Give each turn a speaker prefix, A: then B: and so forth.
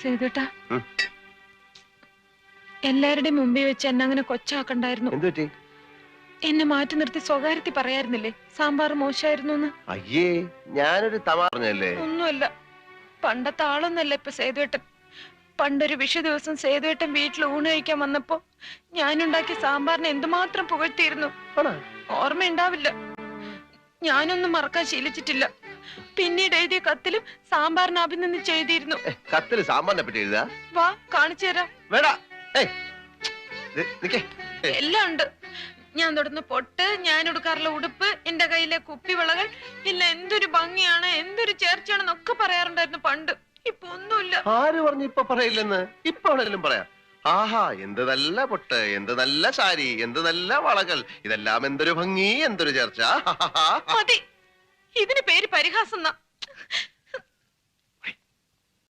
A: സേതുട്ടാ, എല്ലാവരുടെയും മുമ്പിൽ വെച്ച് എന്നെ അങ്ങനെ കൊച്ചാക്കണ്ടായിരുന്നു. എന്നെ മാറ്റി നിർത്തി സ്വകാര്യത്തിൽ പറയായിരുന്നില്ലേ സാമ്പാർ മോശമായിരുന്നു?
B: അയ്യേ, ഞാനൊരു തമാറഞ്ഞല്ലേ.
A: ഒന്നുമല്ല, പണ്ടത്തെ ആളൊന്നല്ല ഇപ്പൊ സേതുവേട്ടൻ. പണ്ടൊരു വിഷു ദിവസം സേതുവേട്ടൻ വീട്ടിൽ ഊണ് കഴിക്കാൻ വന്നപ്പോ ഞാനുണ്ടാക്കിയ സാമ്പാറിനെ എന്തുമാത്രം പുകഴ്ത്തിയിരുന്നു. ഓർമ്മയുണ്ടാവില്ല, ഞാനൊന്നും മറക്കാൻ ശീലിച്ചിട്ടില്ല. പിന്നീട് എഴുതിയ കത്തിലും സാമ്പാറിനെ അഭിനന്ദിച്ച് എഴുതിയിരുന്നു.
B: കത്തില് സാമ്പാറിനെ പറ്റി എഴുതാ?
A: വാ, കാണിച്ചു തരാം.
B: വേണ്ട,
A: എല്ലാം ഉണ്ട്. ഞാൻ തൊടുന്ന പൊട്ട്, ഞാൻ ഉടുക്കാറുള്ള ഉടുപ്പ്, എന്റെ കയ്യിലെ കുപ്പിവിളകൾ, ഇല്ല എന്തൊരു ഭംഗിയാണ്, എന്തൊരു ചേർച്ചയാണെന്നൊക്കെ പറയാറുണ്ടായിരുന്നു പണ്ട്. ഇപ്പൊ ഒന്നുമില്ല.
B: ആര് പറഞ്ഞു ഇപ്പൊ പറയില്ലെന്ന്? ഇപ്പൊ എവിടെയെങ്കിലും പറയാം. ആഹാ, എന്ത് നല്ല പൊട്ട്, എന്ത് നല്ല സാരി, എന്ത് നല്ല വളകൾ, ഇതെല്ലാം എന്തൊരു ഭംഗി, എന്തൊരു ചേർച്ച.
A: മതി, ഇതിന് പേര് പരിഹാസം.